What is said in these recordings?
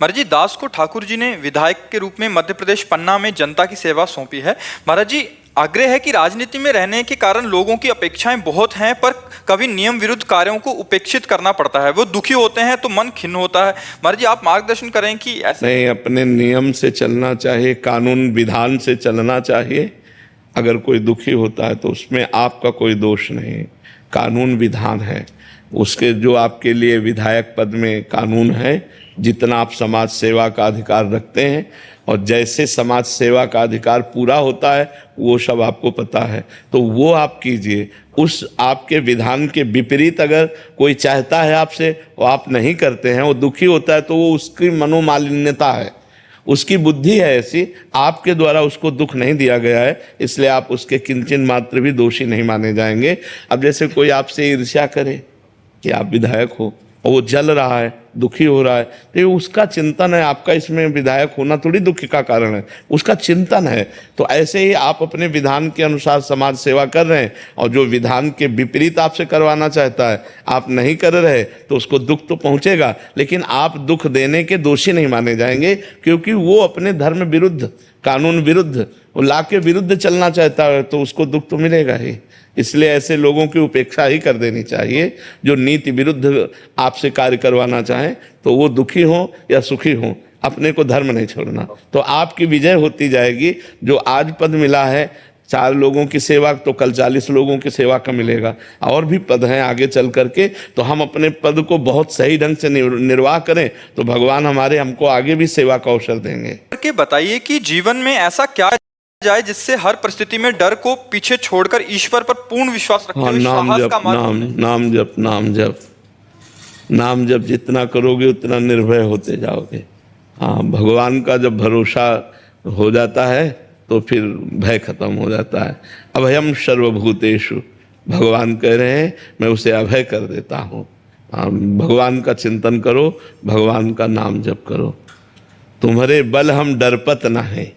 महाराज जी, दास को ठाकुर जी ने विधायक के रूप में मध्य प्रदेश पन्ना में जनता की सेवा सौंपी है। महाराज जी, आग्रह है कि राजनीति में रहने के कारण लोगों की अपेक्षाएं बहुत हैं, पर कभी नियम विरुद्ध कार्यों को उपेक्षित करना पड़ता है। वो दुखी होते हैं तो मन खिन्न होता है। महाराज जी, आप मार्गदर्शन करें कि ऐसे नहीं, अपने नियम से चलना चाहिए, कानून विधान से चलना चाहिए। अगर कोई दुखी होता है तो उसमें आपका कोई दोष नहीं, कानून विधान है उसके। जो आपके लिए विधायक पद में कानून है, जितना आप समाज सेवा का अधिकार रखते हैं और जैसे समाज सेवा का अधिकार पूरा होता है वो सब आपको पता है, तो वो आप कीजिए। उस आपके विधान के विपरीत अगर कोई चाहता है आपसे और आप नहीं करते हैं, वो दुखी होता है, तो वो उसकी मनोमालिन्यता है, उसकी बुद्धि है ऐसी, आपके द्वारा उसको दुख नहीं दिया गया है, इसलिए आप उसके किंचन मात्र भी दोषी नहीं माने जाएंगे। अब जैसे कोई आपसे ईर्ष्या करे कि आप विधायक हो और वो जल रहा है, दुखी हो रहा है, तो ये उसका चिंतन है। आपका इसमें विधायक होना थोड़ी दुखी का कारण है, उसका चिंतन है। तो ऐसे ही आप अपने विधान के अनुसार समाज सेवा कर रहे हैं और जो विधान के विपरीत आपसे करवाना चाहता है आप नहीं कर रहे, तो उसको दुख तो पहुंचेगा, लेकिन आप दुख देने के दोषी नहीं माने जाएंगे, क्योंकि वो अपने धर्म विरुद्ध, कानून विरुद्ध, वो ला के विरुद्ध चलना चाहता है, तो उसको दुख तो मिलेगा ही। इसलिए ऐसे लोगों की उपेक्षा ही कर देनी चाहिए। जो नीति विरुद्ध आपसे कार्य करवाना चाहें, तो वो दुखी हो या सुखी हो, अपने को धर्म नहीं छोड़ना, तो आपकी विजय होती जाएगी। जो आज पद मिला है 4 लोगों की सेवा, तो कल 40 लोगों की सेवा का मिलेगा। और भी पद हैं आगे चल करके, तो हम अपने पद को बहुत सही ढंग से निर्वाह करें तो भगवान हमारे हमको आगे भी सेवा का अवसर देंगे। करके बताइए कि जीवन में ऐसा क्या जाए जिससे हर परिस्थिति में डर को पीछे छोड़कर ईश्वर पर पूर्ण विश्वास रखते हुए नाम साहस जप, का मार्ग नाम जप, नाम जप, नाम जप जितना करोगे उतना निर्भय होते जाओगे। हाँ, भगवान का जब भरोसा हो जाता है तो फिर भय खत्म हो जाता है। अभयम सर्वभूतेषु, भगवान कह रहे हैं मैं उसे अभय कर देता हूँ। भगवान का चिंतन करो, भगवान का नाम जप करो। तुम्हारे बल हम डरपत न हैं।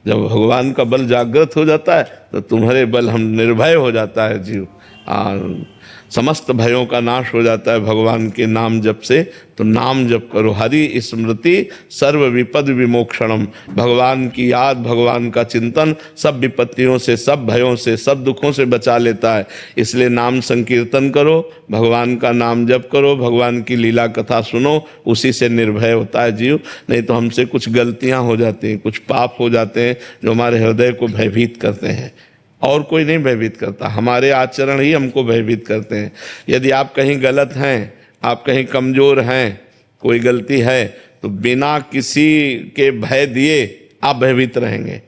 जब भगवान का बल जागृत हो जाता है तो तुम्हारे बल हम निर्भय हो जाता है जीव। समस्त भयों का नाश हो जाता है भगवान के नाम जप से। तो नाम जप करो, हरि स्मृति सर्व विपद विमोक्षणम। भगवान की याद, भगवान का चिंतन सब विपत्तियों से, सब भयों से, सब दुखों से बचा लेता है। इसलिए नाम संकीर्तन करो, भगवान का नाम जप करो, भगवान की लीला कथा सुनो, उसी से निर्भय होता है जीव। नहीं तो हमसे कुछ गलतियां हो जाती हैं, कुछ पाप हो जाते हैं जो हमारे हृदय को भयभीत करते हैं। और कोई नहीं भयभीत करता, हमारे आचरण ही हमको भयभीत करते हैं। यदि आप कहीं गलत हैं, आप कहीं कमज़ोर हैं, कोई गलती है, तो बिना किसी के भय दिए आप भयभीत रहेंगे।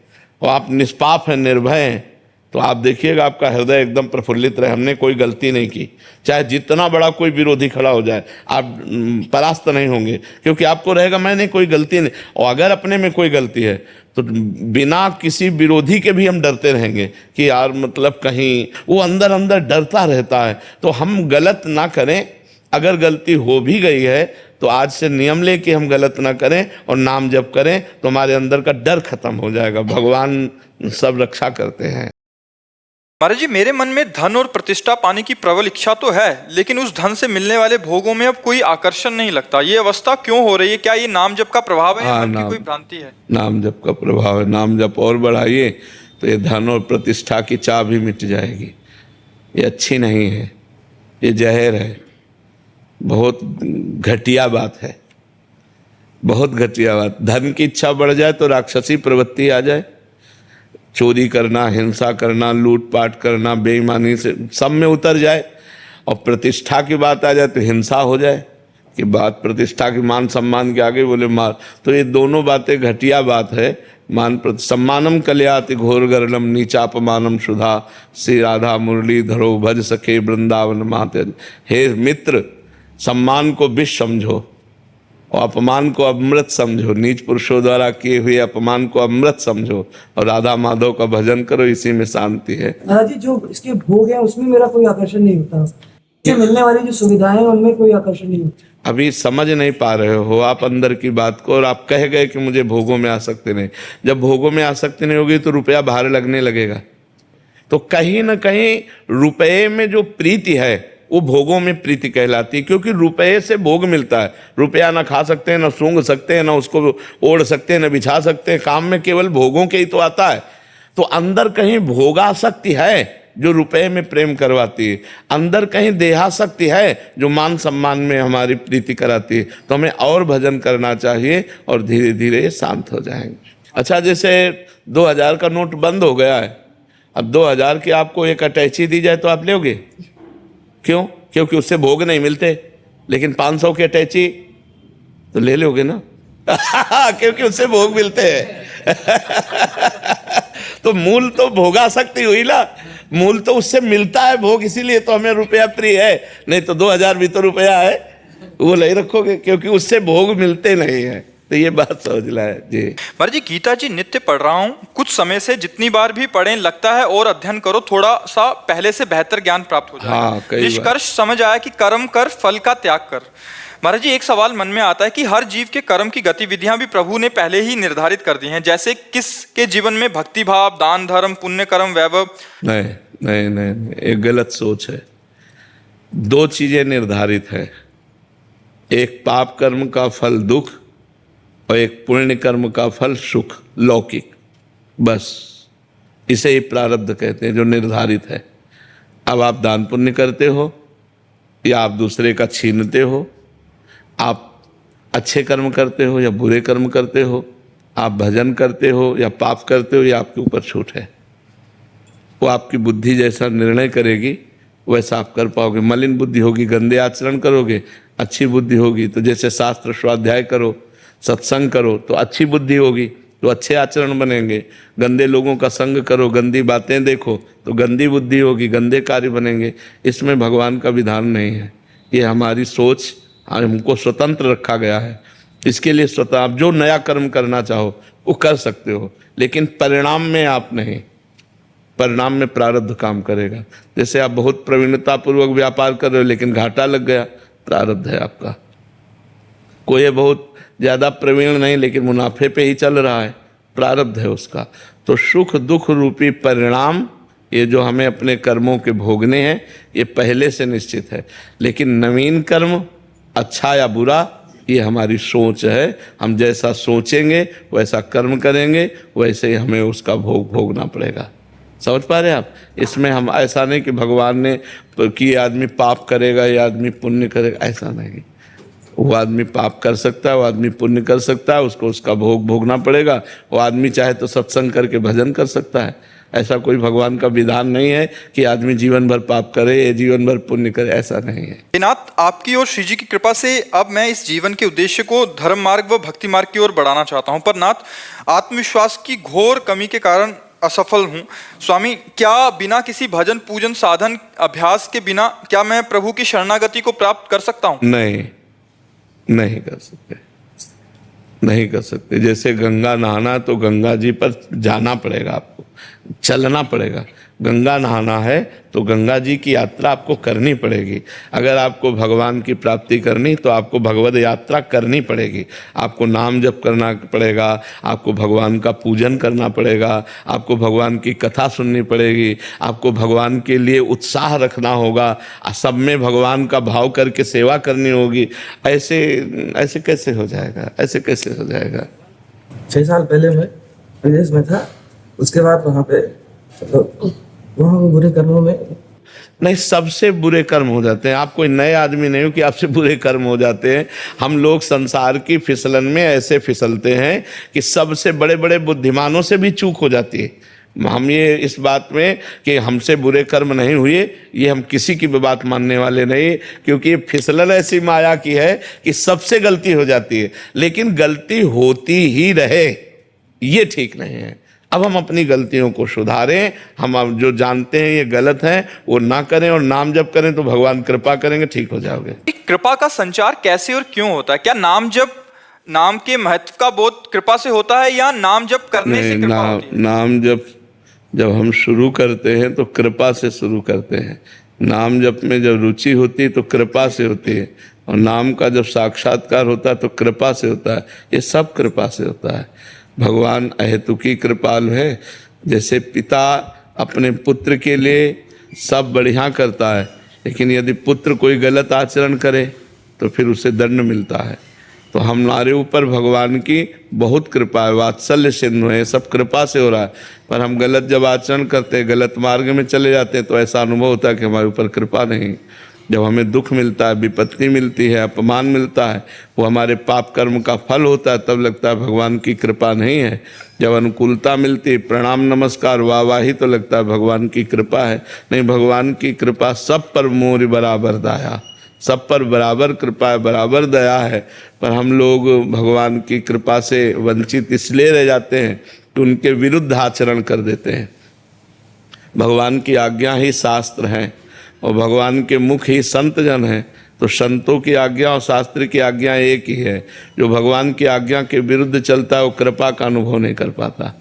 और आप निष्पाप हैं, निर्भय हैं, तो आप देखिएगा आपका हृदय एकदम प्रफुल्लित रहे। हमने कोई गलती नहीं की, चाहे जितना बड़ा कोई विरोधी खड़ा हो जाए, आप परास्त नहीं होंगे, क्योंकि आपको रहेगा मैंने कोई गलती नहीं। और अगर अपने में कोई गलती है तो बिना किसी विरोधी के भी हम डरते रहेंगे कि यार मतलब कहीं, वो अंदर अंदर डरता रहता है। तो हम गलत ना करें, अगर गलती हो भी गई है तो आज से नियम लेके हम गलत ना करें और नाम जप करें, तो हमारे अंदर का डर खत्म हो जाएगा। भगवान सब रक्षा करते हैं। महाराज जी, मेरे मन में धन और प्रतिष्ठा पाने की प्रबल इच्छा तो है, लेकिन उस धन से मिलने वाले भोगों में अब कोई आकर्षण नहीं लगता। ये अवस्था क्यों हो रही है? क्या ये नाम जप का प्रभाव है या मन की कोई भ्रांति है? नाम जप का प्रभाव है। नाम जप और बढ़ाइए तो ये धन और प्रतिष्ठा की चाह भी मिट जाएगी। ये अच्छी नहीं है, ये जहर है, बहुत घटिया बात है, बहुत घटिया बात। धन की इच्छा बढ़ जाए तो राक्षसी प्रवृत्ति आ जाए, चोरी करना, हिंसा करना, लूटपाट करना, बेईमानी से सब में उतर जाए। और प्रतिष्ठा की बात आ जाए तो हिंसा हो जाए कि बात प्रतिष्ठा की, मान सम्मान के आगे बोले मार। तो ये दोनों बातें घटिया बात है। सम्मानम कल्याति घोर गरलम नीचापमानम सुधा, श्री राधा मुरली धरो भज सखे वृंदावन माते। हे मित्र, सम्मान को विष समझो और अपमान को अमृत समझो। नीच पुरुषों द्वारा किए हुए अपमान को अमृत समझो और राधा माधव का भजन करो, इसी में शांति है। महाराज जी, जो इसके भोग है उसमें मेरा कोई आकर्षण नहीं होता, इससे मिलने वाली जो सुविधाएं हैं उनमें कोई आकर्षण नहीं होता। अभी समझ नहीं पा रहे हो आप अंदर की बात को, और आप कह गए कि मुझे भोगों में आसक्ति नहीं। जब भोगों में आसक्ति नहीं होगी तो रुपया बाहर लगने लगेगा। तो कहीं ना कहीं रुपये में जो प्रीति है वो भोगों में प्रीति कहलाती है, क्योंकि रुपये से भोग मिलता है। रुपया ना खा सकते हैं, ना सूंघ सकते हैं, ना उसको ओढ़ सकते हैं, ना बिछा सकते हैं। काम में केवल भोगों के ही तो आता है। तो अंदर कहीं भोगासक्ति है जो रुपए में प्रेम करवाती है, अंदर कहीं देहासक्ति है जो मान सम्मान में हमारी प्रीति कराती है। तो हमें और भजन करना चाहिए और धीरे धीरे शांत हो जाएंगे। अच्छा, जैसे 2000 का नोट बंद हो गया है, अब 2000 की आपको एक अटैची दी जाए तो आप लोगे? क्यों? क्योंकि उससे भोग नहीं मिलते। लेकिन 500 की अटैची तो ले लोगे ना क्योंकि उससे भोग मिलते हैं तो मूल तो भोगासक्ति हुई ना, मूल तो उससे मिलता है भोग, इसीलिए तो हमें रुपया प्रिय है। नहीं तो 2000 भी तो रुपया है, वो नहीं रखोगे क्योंकि उससे भोग मिलते नहीं है। तो ये बात समझ ला है जी। महाराज जी, गीता जी नित्य पढ़ रहा हूँ, कुछ समय से जितनी बार भी पढ़ें लगता है और अध्ययन करो थोड़ा सा पहले से बेहतर ज्ञान प्राप्त हो जाएगा। हाँ, कई बार। निष्कर्ष समझ आया कि कर्म कर, फल का त्याग कर। महाराज जी, एक सवाल मन में आता है कि हर जीव के कर्म की गतिविधियां भी प्रभु ने पहले ही निर्धारित कर दी हैं, जैसे किसके जीवन में भक्ति भाव, दान धर्म, पुण्य कर्म, वैभव। नहीं नहीं नहीं, एक गलत सोच है। 2 चीजें निर्धारित है, एक पाप कर्म का फल दुख और एक पुण्य कर्म का फल सुख लौकिक। बस इसे ही प्रारब्ध कहते हैं जो निर्धारित है। अब आप दान पुण्य करते हो या आप दूसरे का छीनते हो, आप अच्छे कर्म करते हो या बुरे कर्म करते हो, आप भजन करते हो या पाप करते हो, ये आपके ऊपर छूट है। वो आपकी बुद्धि जैसा निर्णय करेगी वैसा आप कर पाओगे। मलिन बुद्धि होगी, गंदे आचरण करोगे। अच्छी बुद्धि होगी तो जैसे शास्त्र स्वाध्याय करो, सत्संग करो तो अच्छी बुद्धि होगी तो अच्छे आचरण बनेंगे। गंदे लोगों का संग करो, गंदी बातें देखो तो गंदी बुद्धि होगी, गंदे कार्य बनेंगे। इसमें भगवान का विधान नहीं है, ये हमारी सोच, हमको स्वतंत्र रखा गया है। इसके लिए स्वतः आप जो नया कर्म करना चाहो वो कर सकते हो, लेकिन परिणाम में आप नहीं। परिणाम में प्रारब्ध काम करेगा। जैसे आप बहुत प्रवीणतापूर्वक व्यापार कर रहे हो लेकिन घाटा लग गया, प्रारब्ध है आपका। कोई बहुत ज़्यादा प्रवीण नहीं लेकिन मुनाफे पे ही चल रहा है, प्रारब्ध है उसका। तो सुख दुख रूपी परिणाम ये जो हमें अपने कर्मों के भोगने हैं ये पहले से निश्चित है। लेकिन नवीन कर्म अच्छा या बुरा ये हमारी सोच है। हम जैसा सोचेंगे वैसा कर्म करेंगे, वैसे ही हमें उसका भोग भोगना पड़ेगा। समझ पा रहे हैं आप? इसमें हम ऐसा नहीं कि भगवान ने कि ये आदमी पाप करेगा, ये आदमी पुण्य करेगा, ऐसा नहीं। वो आदमी पाप कर सकता है, वो आदमी पुण्य कर सकता है, उसको उसका भोग भोगना पड़ेगा। वो आदमी चाहे तो सत्संग करके भजन कर सकता है। ऐसा कोई भगवान का विधान नहीं है कि आदमी जीवन भर पाप करे या जीवन भर पुण्य करे, ऐसा नहीं है। नाथ, आपकी और श्री जी की कृपा से अब मैं इस जीवन के उद्देश्य को धर्म मार्ग व भक्ति मार्ग की ओर बढ़ाना चाहता हूं, पर नाथ आत्मविश्वास की घोर कमी के कारण असफल हूं। स्वामी, क्या बिना किसी भजन पूजन साधन अभ्यास के बिना क्या मैं प्रभु की शरणागति को प्राप्त कर सकता हूं? नहीं, नहीं कर सकते, नहीं कर सकते। जैसे गंगा नहाना तो गंगा जी पर जाना पड़ेगा, आपको चलना पड़ेगा। गंगा नहाना है तो गंगा जी की यात्रा आपको करनी पड़ेगी। अगर आपको भगवान की प्राप्ति करनी तो आपको भगवद यात्रा करनी पड़ेगी। आपको नाम जप करना पड़ेगा, आपको भगवान का पूजन करना पड़ेगा, आपको भगवान की कथा सुननी पड़ेगी, आपको भगवान के लिए उत्साह रखना होगा, सब में भगवान का भाव करके सेवा करनी होगी। ऐसे कैसे हो जाएगा? ऐसे कैसे हो जाएगा? 6 साल पहले मैं विदेश में था, उसके बाद वहाँ पे वहाँ बुरे कर्मों में नहीं, सबसे बुरे कर्म हो जाते हैं। आप कोई नए आदमी नहीं हो कि आपसे बुरे कर्म हो जाते हैं। हम लोग संसार की फिसलन में ऐसे फिसलते हैं कि सबसे बड़े बड़े बुद्धिमानों से भी चूक हो जाती है। हम ये इस बात में कि हमसे बुरे कर्म नहीं हुए, ये हम किसी की भी बात मानने वाले नहीं, क्योंकि ये फिसलन ऐसी माया की है कि सबसे गलती हो जाती है। लेकिन गलती होती ही रहे ये ठीक नहीं है। अब हम अपनी गलतियों को सुधारें, हम अब जो जानते हैं ये गलत है वो ना करें और नाम जप करें तो भगवान कृपा करेंगे, ठीक हो जाओगे। कृपा का संचार कैसे और क्यों होता है? क्या नाम जप, नाम के महत्व का बोध कृपा से होता है या नाम जप करने से कृपा होती है? नाम जप जब हम शुरू करते हैं तो कृपा से शुरू करते हैं। नाम जप में जब रुचि होती है तो कृपा से होती है, और नाम का जब साक्षात्कार होता है तो कृपा से होता है। ये सब कृपा से होता है। भगवान अहेतुकी कृपालु है। जैसे पिता अपने पुत्र के लिए सब बढ़िया करता है, लेकिन यदि पुत्र कोई गलत आचरण करे तो फिर उसे दंड मिलता है। तो हमारे ऊपर भगवान की बहुत कृपा है, वात्सल्य सिंधु है, सब कृपा से हो रहा है। पर हम गलत जब आचरण करते हैं, गलत मार्ग में चले जाते हैं, तो ऐसा अनुभव होता है कि हमारे ऊपर कृपा नहीं। जब हमें दुख मिलता है, विपत्ति मिलती है, अपमान मिलता है, वो हमारे पाप कर्म का फल होता है, तब लगता है भगवान की कृपा नहीं है। जब अनुकूलता मिलती है, प्रणाम नमस्कार वाहवाही, तो लगता है भगवान की कृपा है। नहीं, भगवान की कृपा सब पर मोर बराबर दया, सब पर बराबर कृपा है, बराबर दया है। पर हम लोग भगवान की कृपा से वंचित इसलिए रह जाते हैं कि उनके विरुद्ध आचरण कर देते हैं। भगवान की आज्ञा ही शास्त्र है और भगवान के मुख ही संत जन हैं। तो संतों की आज्ञा और शास्त्र की आज्ञा एक ही है। जो भगवान की आज्ञा के विरुद्ध चलता है वो कृपा का अनुभव नहीं कर पाता।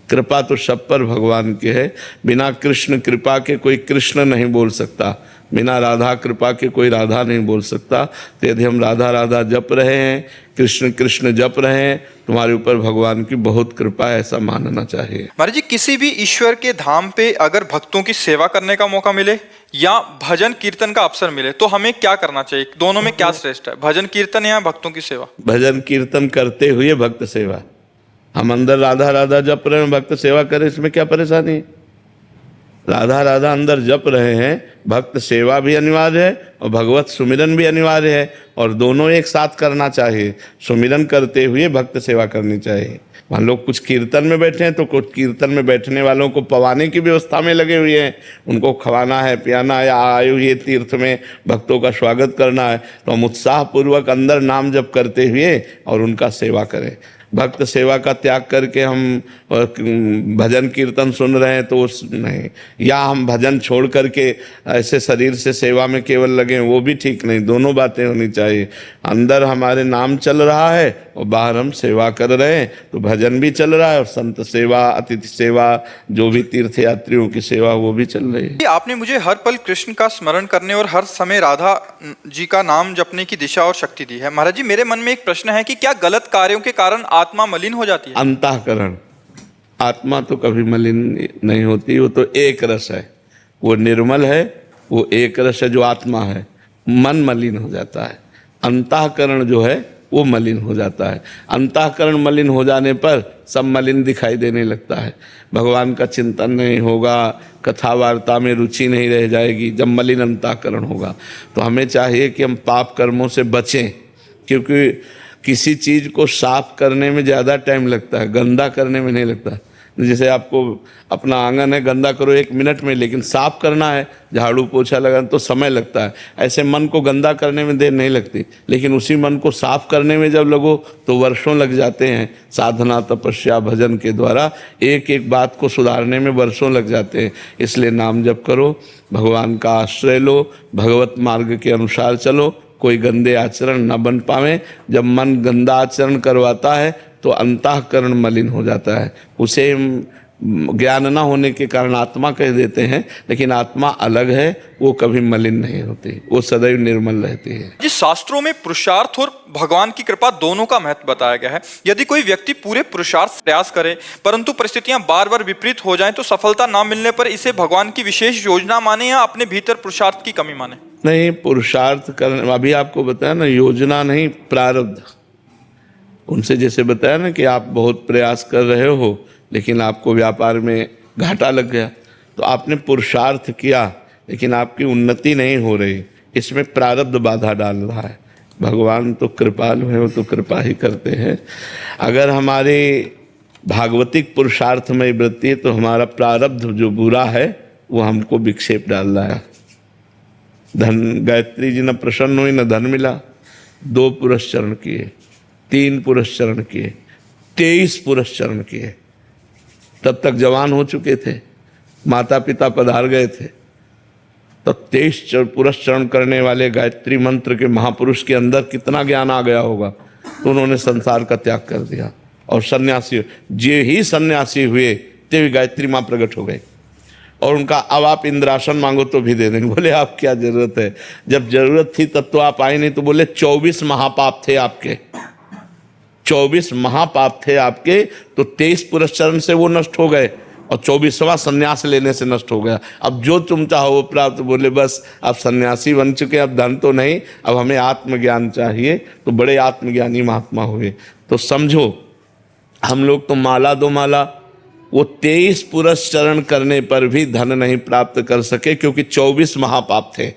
कृपा तो सब पर भगवान की है। बिना कृष्ण कृपा के कोई कृष्ण नहीं बोल सकता, बिना राधा कृपा के कोई राधा नहीं बोल सकता। तो यदि हम राधा राधा जप रहे हैं, कृष्ण कृष्ण जप रहे हैं, तुम्हारे ऊपर भगवान की बहुत कृपा है, ऐसा मानना चाहिए। महाराज जी, किसी भी ईश्वर के धाम पे अगर भक्तों की सेवा करने का मौका मिले या भजन कीर्तन का अवसर मिले तो हमें क्या करना चाहिए? दोनों में क्या श्रेष्ठ है, भजन कीर्तन या भक्तों की सेवा? भजन कीर्तन करते हुए भक्त सेवा। हम अंदर राधा राधा जप रहे हैं, भक्त सेवा करें, इसमें क्या परेशानी है? राधा राधा अंदर जप रहे हैं, भक्त सेवा भी अनिवार्य है और भगवत सुमिरन भी अनिवार्य है, और दोनों एक साथ करना चाहिए। सुमिरन करते हुए भक्त सेवा करनी चाहिए। मान लो कुछ कीर्तन में बैठे हैं तो कुछ कीर्तन में बैठने वालों को पवाने की व्यवस्था में लगे हुए हैं, उनको खवाना है, पियाना है, आए हुए तीर्थ में भक्तों का स्वागत करना है, तो हम उत्साहपूर्वक अंदर नाम जप करते हुए और उनका सेवा करें। भक्त सेवा का त्याग करके हम भजन कीर्तन सुन रहे हैं तो उस नहीं, या हम भजन छोड़ करके ऐसे शरीर से सेवा में केवल लगे, वो भी ठीक नहीं। दोनों बातें होनी चाहिए। अंदर हमारे नाम चल रहा है और बाहर हम सेवा कर रहे हैं, तो भजन भी चल रहा है और संत सेवा, अतिथि सेवा, जो भी तीर्थ यात्रियों की सेवा, वो भी चल रही है। आपने मुझे हर पल कृष्ण का स्मरण करने और हर समय राधा जी का नाम जपने की दिशा और शक्ति दी है। महाराज जी, मेरे मन में एक प्रश्न है कि क्या गलत कार्यों के कारण आत्मा मलिन हो जाती है? अंतःकरण, आत्मा तो कभी मलिन नहीं होती, वो तो एक रस है, वो निर्मल है, वो एक रस है जो आत्मा है। मन मलिन हो जाता है, अंतःकरण जो है वो मलिन हो जाता है। अंतःकरण मलिन हो जाने पर सब मलिन दिखाई देने लगता है। भगवान का चिंतन नहीं होगा, कथा वार्ता में रुचि नहीं रह जाएगी जब मलिन अंतःकरण होगा। तो हमें चाहिए कि हम पाप कर्मों से बचें, क्योंकि किसी चीज़ को साफ करने में ज़्यादा टाइम लगता है, गंदा करने में नहीं लगता। जैसे आपको अपना आंगन है, गंदा करो 1 मिनट में, लेकिन साफ करना है, झाड़ू पोछा लगाना तो समय लगता है। ऐसे मन को गंदा करने में देर नहीं लगती, लेकिन उसी मन को साफ करने में जब लगो तो वर्षों लग जाते हैं। साधना, तपस्या, भजन के द्वारा एक एक बात को सुधारने में वर्षों लग जाते हैं। इसलिए नाम जप करो, भगवान का आश्रय लो, भगवत मार्ग के अनुसार चलो, कोई गंदे आचरण न बन पावे। जब मन गंदा आचरण करवाता है तो अंतःकरण मलिन हो जाता है। उसे ज्ञान न होने के कारण आत्मा कह देते हैं, लेकिन आत्मा अलग है, वो कभी मलिन नहीं होती, वो सदैव निर्मल रहती है। जिस शास्त्रों में पुरुषार्थ और भगवान की कृपा दोनों का महत्व बताया गया है, यदि कोई व्यक्ति पूरे पुरुषार्थ से प्रयास करे परंतु परिस्थितियां बार बार विपरीत हो जाएं तो सफलता ना मिलने पर इसे भगवान की विशेष योजना माने या अपने भीतर पुरुषार्थ की कमी माने? नहीं, पुरुषार्थ करने, अभी आपको बताया ना, योजना नहीं, प्रारब्ध। उनसे जैसे बताया ना कि आप बहुत प्रयास कर रहे हो लेकिन आपको व्यापार में घाटा लग गया, तो आपने पुरुषार्थ किया लेकिन आपकी उन्नति नहीं हो रही, इसमें प्रारब्ध बाधा डाल रहा है। भगवान तो कृपालु है, वो तो कृपा ही करते हैं। अगर हमारी भागवतिक पुरुषार्थमय वृत्ति है तो हमारा प्रारब्ध जो बुरा है वो हमको विक्षेप डाल रहा है। धन, गायत्री जी न प्रसन्न हुई न धन मिला, 2 पुरस्चरण किए, 3 पुरस्चरण किए, 23 पुरस्चरण किए, तब तक जवान हो चुके थे, माता पिता पधार गए थे। तब 23 पुरस्चरण करने वाले गायत्री मंत्र के महापुरुष के अंदर कितना ज्ञान आ गया होगा, तो उन्होंने संसार का त्याग कर दिया और सन्यासी, जे ही सन्यासी हुए ते गायत्री माँ प्रकट हो गई और उनका अब आप इंद्रासन मांगो तो भी दे देंगे। बोले आप क्या जरूरत है, जब जरूरत थी तब तो आप आए नहीं। तो बोले 24 महापाप थे आपके, 24 महापाप थे आपके, तो 23 पुरस्चरण से वो नष्ट हो गए और 24वां संन्यास लेने से नष्ट हो गया। अब जो तुम चाहो वो प्राप्त, बोले बस अब सन्यासी बन चुके, अब धन तो नहीं, अब हमें आत्मज्ञान चाहिए। तो बड़े आत्मज्ञानी महात्मा हुए। तो समझो हम लोग तो माला दो माला, वो 23 पुरस्चरण करने पर भी धन नहीं प्राप्त कर सके, क्योंकि 24 महापाप थे।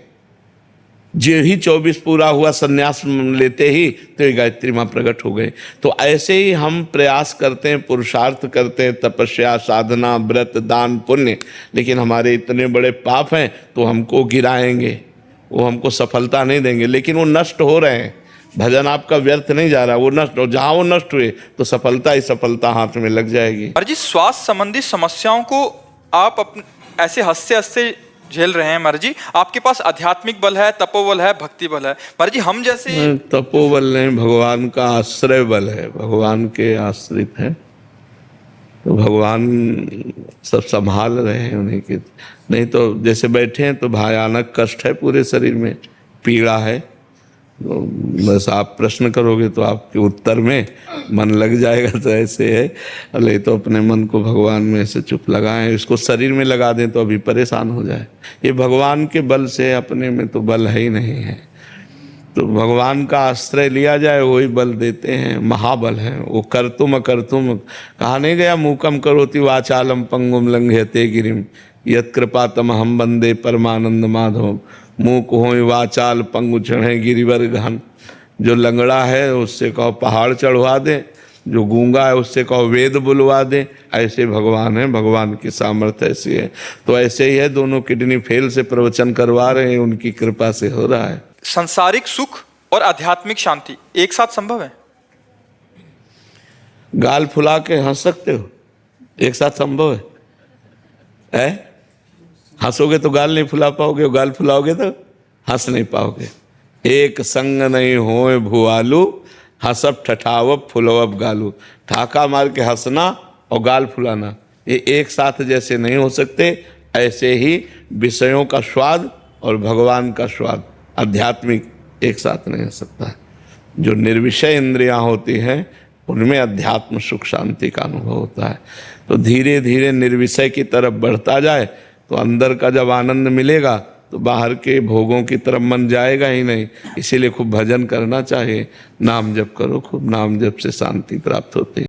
जो ही 24 पूरा हुआ संन्यास लेते ही तो ये गायत्री माँ प्रकट हो गए। तो ऐसे ही हम प्रयास करते हैं, पुरुषार्थ करते हैं, तपस्या, साधना, व्रत, दान, पुण्य, लेकिन हमारे इतने बड़े पाप हैं तो हमको गिराएंगे, वो हमको सफलता नहीं देंगे। लेकिन वो नष्ट हो रहे हैं, भजन आपका व्यर्थ नहीं जा रहा, वो नष्ट हो, जहाँ वो नष्ट हुए तो सफलता ही सफलता हाथ में लग जाएगी। महाराज जी, स्वास्थ्य संबंधी समस्याओं को आप ऐसे हंसते हंसते झेल रहे हैं महाराज जी। आपके पास आध्यात्मिक बल है, तपोबल है, भक्ति बल है। महाराज जी हम जैसे तपोबल नहीं, भगवान का आश्रय बल है, भगवान के आश्रित है, तो भगवान सब संभाल रहे हैं उन्हीं के। नहीं तो जैसे बैठे हैं तो भयानक कष्ट है, पूरे शरीर में पीड़ा है। तो बस आप प्रश्न करोगे तो आपके उत्तर में मन लग जाएगा, तो ऐसे है। अरे तो अपने मन को भगवान में ऐसे चुप लगाएं, इसको शरीर में लगा दें तो अभी परेशान हो जाए। ये भगवान के बल से, अपने में तो बल है ही नहीं है। तो भगवान का आश्रय लिया जाए, वही बल देते हैं, महाबल है वो। कर्तुम अकर्तुम कहा नहीं गया, मूकम करोति वाचालम पंगुम लंघयते गिरिम यत् कृपा तमहम वंदे परमानंद माधवम। मूक हो वाचाल पंगु चढ़े गिरिवर गहन। जो लंगड़ा है उससे कहो पहाड़ चढ़वा दे, जो गूंगा है उससे कहो वेद बुलवा दे। ऐसे भगवान है, भगवान की सामर्थ्य ऐसी है। तो ऐसे ही है, दोनों किडनी फेल से प्रवचन करवा रहे हैं, उनकी कृपा से हो रहा है। सांसारिक सुख और आध्यात्मिक शांति एक साथ संभव है? गाल फुला के हंस सकते हो, एक साथ संभव है? हंसोगे तो गाल नहीं फुला पाओगे, गाल फुलाओगे तो हंस नहीं पाओगे। एक संग नहीं होए भुआलू, हंसब ठठावब फुलवब गालू। ठाका मार के हंसना और गाल फुलाना, ये एक साथ जैसे नहीं हो सकते, ऐसे ही विषयों का स्वाद और भगवान का स्वाद, आध्यात्मिक, एक साथ नहीं हो सकता है। जो निर्विषय इंद्रियां होती हैं उनमें अध्यात्म सुख शांति का अनुभव होता है। तो धीरे धीरे निर्विषय की तरफ बढ़ता जाए तो अंदर का जब आनंद मिलेगा तो बाहर के भोगों की तरफ मन जाएगा ही नहीं। इसीलिए खूब भजन करना चाहिए, नाम जप करो खूब, नाम जप से शांति प्राप्त होती है।